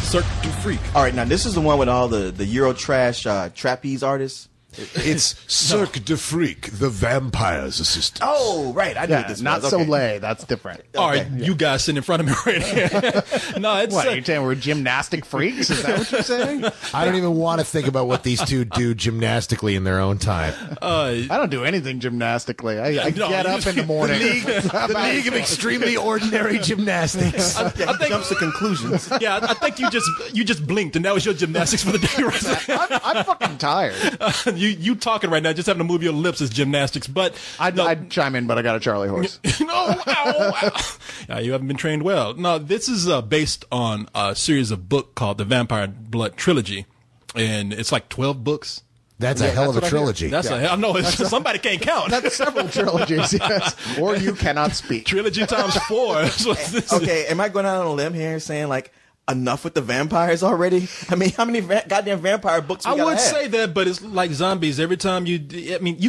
Cirque Du Freak. All right, now this is the one with all the Eurotrash trapeze artists. It's Cirque Du Freak, the vampire's assistant. Oh, right. I knew what this not was. Okay. Soleil. That's different. All right, you guys sitting in front of me right here. No, it's What, are you saying we're gymnastic freaks? Is that what you're saying? I don't even want to think about what these two do gymnastically in their own time. I don't do anything gymnastically. I No, get up in the morning. The League of Extremely Ordinary Gymnastics. I He think, jumps to conclusions. yeah, I think you just blinked and that was your gymnastics for the day. Right? I'm fucking tired. You talking right now, just having to move your lips is gymnastics. But I'd chime in, but I got a Charlie horse. no, ow. You haven't been trained well. No, this is based on a series of book called the Vampire Blood Trilogy, and it's like 12 books. That's a hell of a trilogy. That's I know somebody can't count. That's several trilogies, yes. Or you cannot speak. Trilogy times 4. That's what this is. Okay, am I going out on a limb here saying, like, enough with the vampires already? I mean, how many goddamn vampire books we I gotta would have? say that, but it's like zombies. Every time you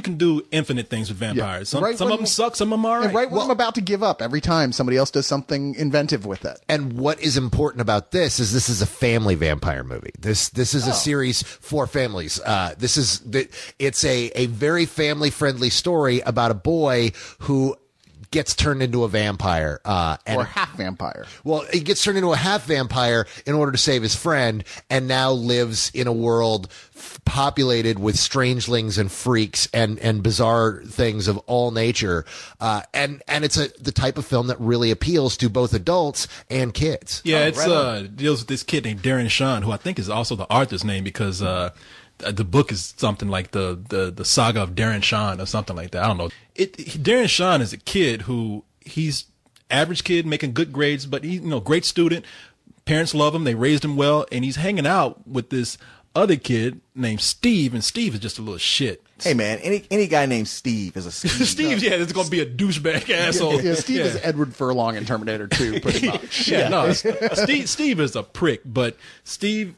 can do infinite things with vampires. Some Right of when- them suck, some of them are And right when I'm about to give up, every time somebody else does something inventive with it. And what is important about this is a family vampire movie. This is a series for families. It's a very family friendly story about a boy who gets turned into a vampire, Or half vampire. well, he gets turned into a half vampire in order to save his friend, and now lives in a world populated with strangelings and freaks and bizarre things of all nature. And it's the type of film that really appeals to both adults and kids. Yeah, right deals with this kid named Darren Shan, who I think is also the author's name because the book is something like the saga of Darren Shan or something like that. I don't know. Darren Shan is a kid who he's average kid making good grades, but he's great student. Parents love him. They raised him well, and he's hanging out with this other kid named Steve, and Steve is just a little shit. Hey, man, any guy named Steve is a Steve. Steve, yeah, it's going to be a douchebag asshole. Yeah, Steve is Edward Furlong in Terminator 2, pretty much. Yeah, no, Steve is a prick, but Steve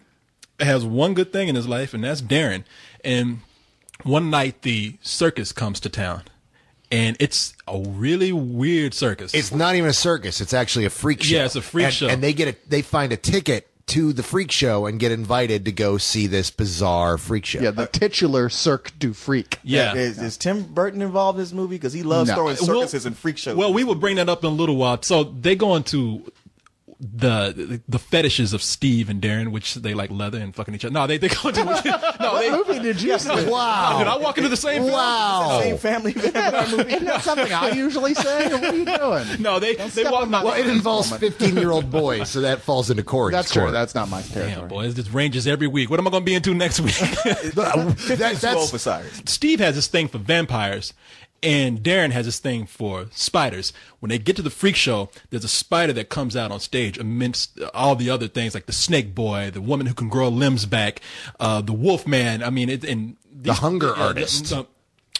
has one good thing in his life, and that's Darren. And one night, the circus comes to town, and it's a really weird circus. It's not even a circus; it's actually a freak show. Yeah, it's a freak show. And they find a ticket to the freak show and get invited to go see this bizarre freak show. Yeah, the titular Cirque Du Freak. Yeah. Is Tim Burton involved in this movie? Because he loves No. throwing circuses and freak shows. Well, we will bring that up in a little while. So they go into the fetishes of Steve and Darren, which they like leather and fucking each other. No, they go into What movie did you see? Wow! Did I walk into the same film? Wow! Same family vampire movie. Isn't that something I usually say? What are you doing? No, they step walk. on my- Well, it involves 15-year-old boys, so that falls into Corey's That's court. true. That's not my territory. Damn, boys, this ranges every week. What am I going to be into next week? That's too old for Cyrus. Steve has this thing for vampires, and Darren has this thing for spiders. When they get to the freak show, there's a spider that comes out on stage amidst all the other things, like the snake boy, the woman who can grow limbs back, the wolf man. I mean, The hunger artist.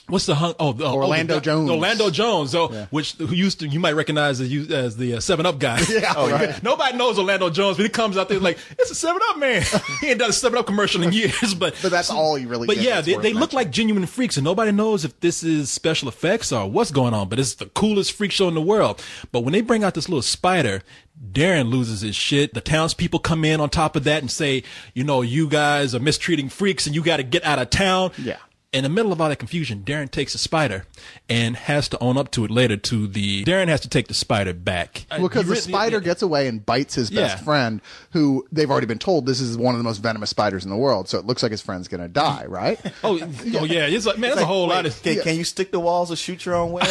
What's the Orlando Jones. Orlando Jones, you might recognize as the 7-Up guy. Yeah, Nobody knows Orlando Jones, but he comes out there like, it's a 7-Up man. He ain't done a 7-Up commercial in years, but that's all you really But get yeah, that's they worth look mentioning. like genuine freaks, and nobody knows if this is special effects or what's going on, but it's the coolest freak show in the world. But when they bring out this little spider, Darren loses his shit. The townspeople come in on top of that and say, you guys are mistreating freaks and you got to get out of town. Yeah. In the middle of all that confusion, Darren takes a spider and has to own up to it later Darren has to take the spider back. Because the spider gets away and bites his best friend, who they've already been told this is one of the most venomous spiders in the world. So it looks like his friend's going to die, right? Oh yeah. It's like, man, there's a whole lot of... Can you stick to walls or shoot your own web?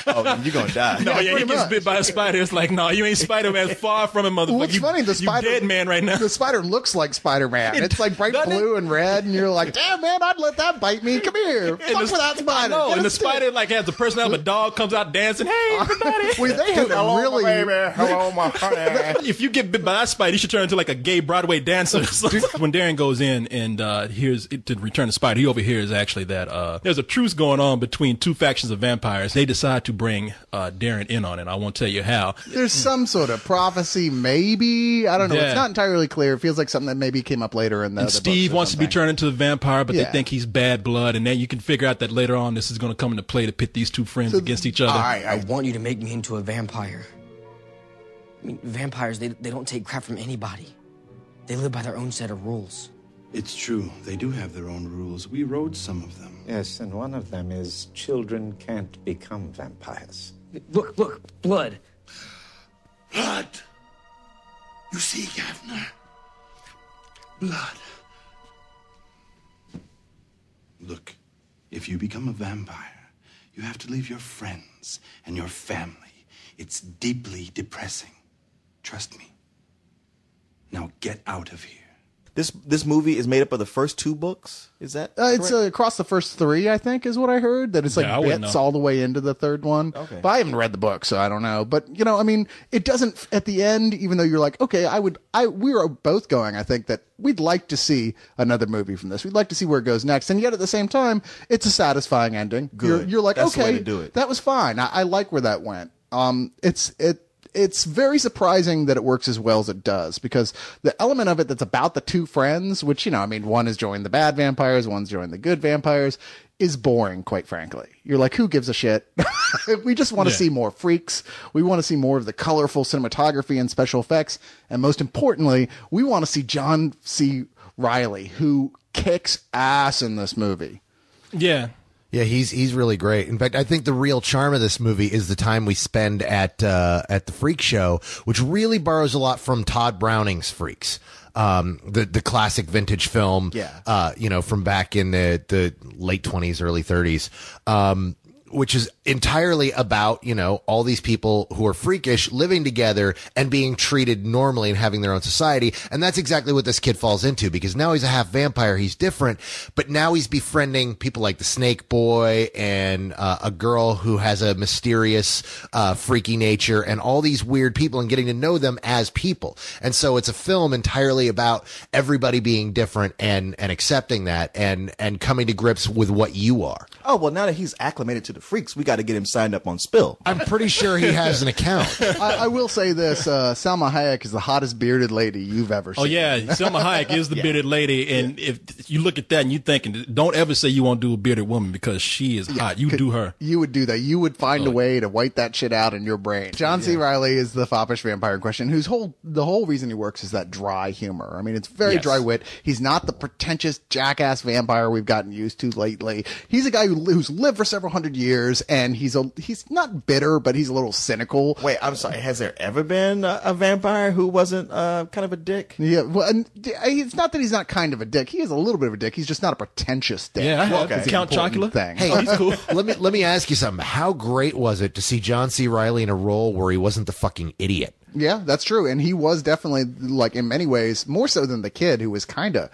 Oh, you're going to die. No, Yeah, he pretty gets much. bit by a spider. It's like, no, you ain't Spider-Man. Far from it, motherfucker. Well, it's funny. The spider, you dead man right now. The spider looks like Spider-Man. It's like bright Doesn't it? blue and red, and you're like, damn, man, I'd let that bite me. Come here. Fuck with that spider. No, Get and a the stick. spider like has the personality of a dog, comes out dancing. Hey, everybody! Well, they had to really. Hello, my honey. If you get bit by that spider, you should turn into like a gay Broadway dancer. When Darren goes in and hears to return the spider, he overhears actually that there's a truce going on between two factions of vampires. They decide to bring Darren in on it. I won't tell you how. There's some sort of prophecy, maybe. I don't know. Yeah. It's not entirely clear. It feels like something that maybe came up later in the. And other Steve books or wants to be something. turned into a vampire, but they Yeah. think he's bad blood, and then you can figure out that later on this is going to come into play to pit these two friends against each other. All right, I want you to make me into a vampire. I mean, vampires, they don't take crap from anybody. They live by their own set of rules. It's true. They do have their own rules. We wrote some of them. Yes, and one of them is children can't become vampires. Look, blood. Blood! You see, Gavner? Blood. Look, if you become a vampire, you have to leave your friends and your family. It's deeply depressing. Trust me. Now get out of here. This movie is made up of the first 2 books. Is that it's across the first 3, I think, is what I heard. That it's like bits all the way into the 3rd one. Okay. But I haven't read the book, so I don't know. But I mean, it doesn't at the end. Even though you're like, okay, we were both going. I think that we'd like to see another movie from this. We'd like to see where it goes next. And yet at the same time, it's a satisfying ending. Good. You're like, That's the way okay, to do it. that was fine. I like where that went. It's very surprising that it works as well as it does, because the element of it that's about the 2 friends, which, I mean, one is joining the bad vampires, one's joining the good vampires, is boring, quite frankly. You're like, who gives a shit? We just want to see more freaks. We want to see more of the colorful cinematography and special effects. And most importantly, we want to see John C. Reilly, who kicks ass in this movie. Yeah. Yeah, he's really great. In fact, I think the real charm of this movie is the time we spend at the Freak Show, which really borrows a lot from Todd Browning's Freaks, the classic vintage film, from back in the late 20s, early 30s. Which is entirely about, all these people who are freakish living together and being treated normally and having their own society. And that's exactly what this kid falls into, because now he's a half vampire. He's different, but now he's befriending people like the Snake Boy and a girl who has a mysterious, freaky nature, and all these weird people, and getting to know them as people. And so it's a film entirely about everybody being different and accepting that and coming to grips with what you are. Oh, well, now that he's acclimated to the freaks, we got to get him signed up on Spill. I'm pretty sure he has an account. I will say this, Salma Hayek is the hottest bearded lady you've ever seen. Oh, yeah. Salma Hayek is the bearded lady. And if you look at that and you're thinking, don't ever say you won't do a bearded woman, because she is hot. You do her. You would do that. You would find a way to white that shit out in your brain. John C. Reilly is the foppish vampire in question, whose the whole reason he works is that dry humor. I mean, it's very dry wit. He's not the pretentious jackass vampire we've gotten used to lately. He's a guy who's lived for several hundred years, and he's not bitter, but he's a little cynical. Wait, I'm sorry. Has there ever been a vampire who wasn't kind of a dick? Yeah, well, and it's not that he's not kind of a dick. He is a little bit of a dick. He's just not a pretentious dick. Yeah, That's Count the important Chocula. thing. Hey, he's cool. let me ask you something. How great was it to see John C. Reilly in a role where he wasn't the fucking idiot? Yeah, that's true. And he was definitely, like, in many ways, more so than the kid, who was kind of,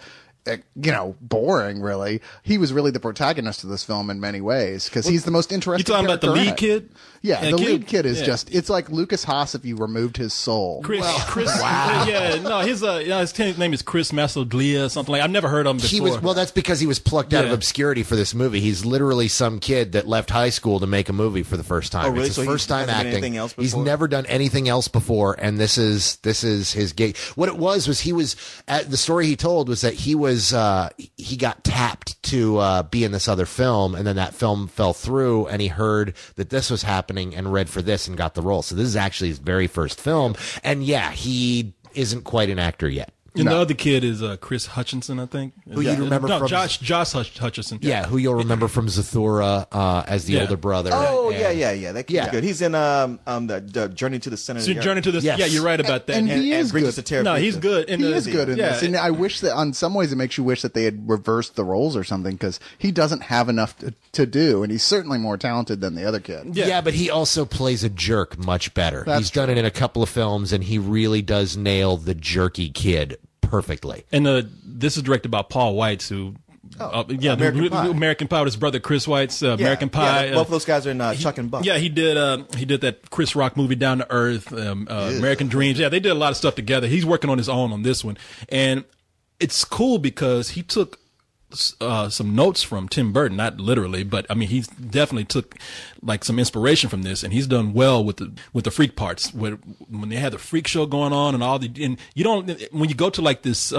boring, really. He was really the protagonist of this film in many ways, because he's the most interesting You talking about the character in lead it. kid? Yeah, the lead kid is yeah. it's like Lucas Haas if you removed his soul. Chris, wow. Yeah, no, his name is Chris Massoglia or something like. I've never heard of him before. That's because he was plucked out of obscurity for this movie. He's literally some kid that left high school to make a movie for the first time. Oh, really? It's his So first time hasn't done acting. anything else He's before? never done anything else before, and this is his gig. What it was he was the story he told was that he got tapped to be in this other film, and then that film fell through, and he heard that this was happening and read for this and got the role. So this is actually his very first film, and he isn't quite an actor yet. And the other kid is Chris Hutchinson, I think. Who you remember from Josh Hutcherson. Yeah, who you'll remember from Zathura as the older brother. Oh, and- yeah. That kid's good. He's in the Journey to the Center of the Earth. Journey to the Yes. Yeah, you're right about that. And he is Bridges good. to Terabithia. No, he's good. He is good in this. And I wish that, on some ways, it makes you wish that they had reversed the roles or something, because he doesn't have enough to do, and he's certainly more talented than the other kid. Yeah, but he also plays a jerk much better. He's done it in a couple of films, and he really does nail the jerky kid perfectly. And this is directed by Paul Weitz, who American Pie. His brother Chris Weitz, American Pie. Both of those guys are in Chuck and Buck. Yeah, he did that Chris Rock movie Down to Earth, American Dreams. Yeah, they did a lot of stuff together. He's working on his own on this one, and it's cool because he took some notes from Tim Burton, not literally, but I mean he's definitely took like some inspiration from this, and he's done well with the freak parts. When they had the freak show going on and you don't, when you go to like this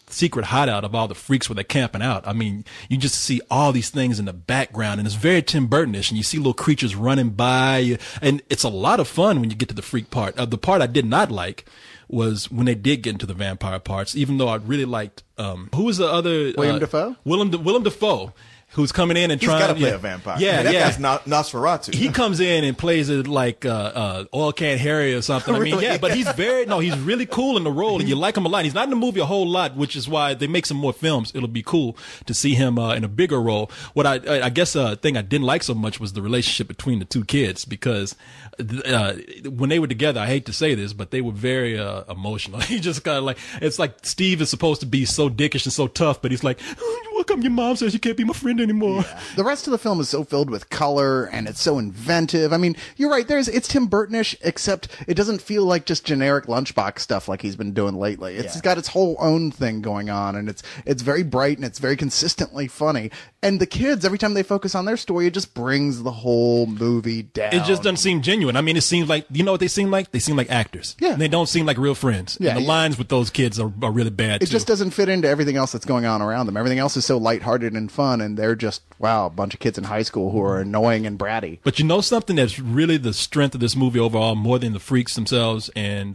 secret hideout of all the freaks where they're camping out, I mean, you just see all these things in the background, and it's very Tim Burton-ish, and you see little creatures running by, and it's a lot of fun when you get to the freak part. The part I did not like was when they did get into the vampire parts. Even though I really liked who was the other William Dafoe? Willem Dafoe. Who's coming in and He's trying got to play yeah, a vampire. Yeah, I mean, that yeah. guy's Nosferatu. He comes in and plays it like Oil Can Harry or something. I mean, Really? yeah, but he's really cool in the role, and you like him a lot. He's not in the movie a whole lot, which is why they make some more films. It'll be cool to see him in a bigger role. What I guess thing I didn't like so much was the relationship between the two kids, because when they were together, I hate to say this, but they were very emotional. He just kind of like, it's like Steve is supposed to be so dickish and so tough, but he's like, how come your mom says you can't be my friend anymore? Yeah. The rest of the film is so filled with color and it's so inventive. I mean, you're right. It's Tim Burtonish, except it doesn't feel like just generic lunchbox stuff like he's been doing lately. It's got its whole own thing going on, and it's very bright and it's very consistently funny. And the kids, every time they focus on their story, it just brings the whole movie down. It just doesn't seem genuine. I mean, it seems like, you know what they seem like? They seem like actors. Yeah. They don't seem like real friends. Yeah, And the lines with those kids are really bad, It too. just doesn't fit into everything else that's going on around them. Everything else is so lighthearted and fun, and they're just, wow, a bunch of kids in high school who are annoying and bratty. But you know something that's really the strength of this movie overall, more than the freaks themselves and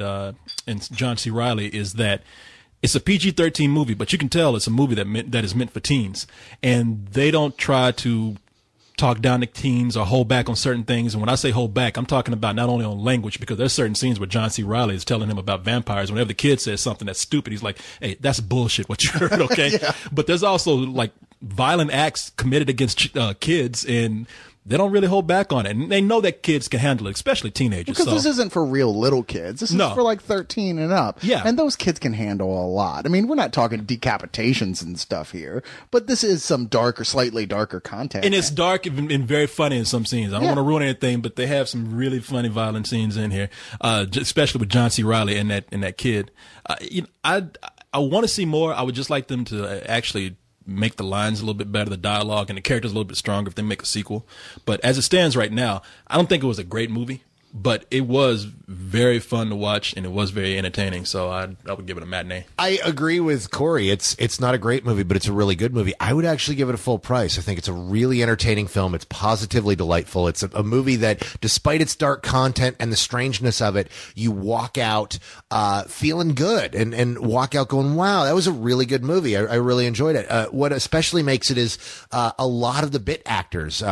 John C. Reilly, is that it's a PG-13 movie, but you can tell it's a movie that is meant for teens, and they don't try to talk down to teens or hold back on certain things. And when I say hold back, I'm talking about not only on language, because there's certain scenes where John C. Reilly is telling him about vampires. Whenever the kid says something that's stupid, he's like, hey, that's bullshit what you heard, okay? Yeah. But there's also like violent acts committed against kids, and they don't really hold back on it. And they know that kids can handle it, especially teenagers. Because this isn't for real little kids. This is for like 13 and up. Yeah. And those kids can handle a lot. I mean, we're not talking decapitations and stuff here, but this is some darker, slightly darker content. And it's dark and very funny in some scenes. I don't want to ruin anything, but they have some really funny, violent scenes in here, especially with John C. Reilly and that kid. I want to see more. I would just like them to actually make the lines a little bit better, the dialogue, and the characters a little bit stronger if they make a sequel. But as it stands right now, I don't think it was a great movie, but it was very fun to watch, and it was very entertaining. So I would give it a matinee. I agree with Corey. It's not a great movie, but it's a really good movie. I would actually give it a full price. I think it's a really entertaining film. It's positively delightful. It's a movie that, despite its dark content and the strangeness of it, you walk out feeling good and walk out going, wow, that was a really good movie. I really enjoyed it. What especially makes it is a lot of the bit actors.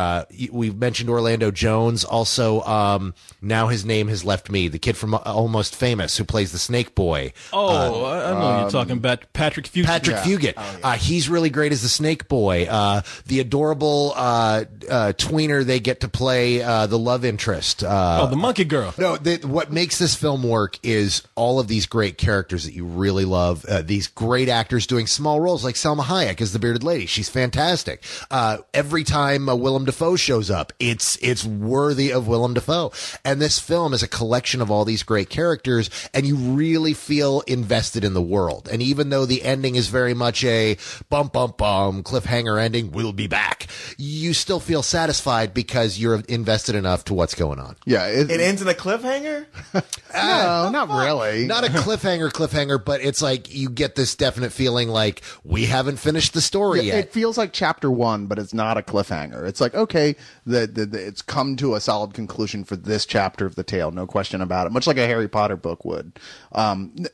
We've mentioned Orlando Jones. Also, now his name has left me. The kid from Almost Famous who plays the Snake Boy. Oh, I know you're talking about Patrick Fugit. Patrick Fugit. Oh, yeah. He's really great as the Snake Boy. The adorable tweener they get to play the love interest. The monkey girl. No, what makes this film work is all of these great characters that you really love. These great actors doing small roles, like Salma Hayek as the bearded lady. She's fantastic. Every time Willem Dafoe shows up, it's worthy of Willem Dafoe. And this film is a collection of all these great characters, and you really feel invested in the world. And even though the ending is very much a bum, bum, bum, cliffhanger ending, we'll be back, you still feel satisfied because you're invested enough to what's going on. Yeah. It ends in a cliffhanger? No, not really. Not a cliffhanger, but it's like you get this definite feeling like we haven't finished the story yet. It feels like chapter 1, but it's not a cliffhanger. It's like, okay, it's come to a solid conclusion for this chapter of the tale, no question about it, much like a Harry Potter book would.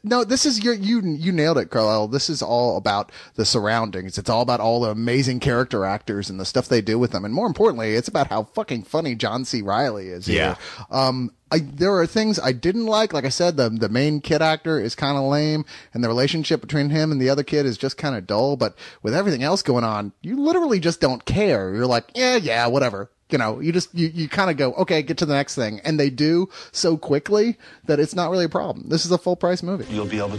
No, this is you nailed it, Carlisle. This is all about the surroundings. It's all about all the amazing character actors and the stuff they do with them, and more importantly, it's about how fucking funny John C. Reilly is here. There are things I didn't like I said, the main kid actor is kind of lame, and the relationship between him and the other kid is just kind of dull, but with everything else going on, you literally just don't care. You're like, yeah, whatever. You know, you kind of go, okay, get to the next thing. And they do so quickly that it's not really a problem. This is a full price movie. You'll be able to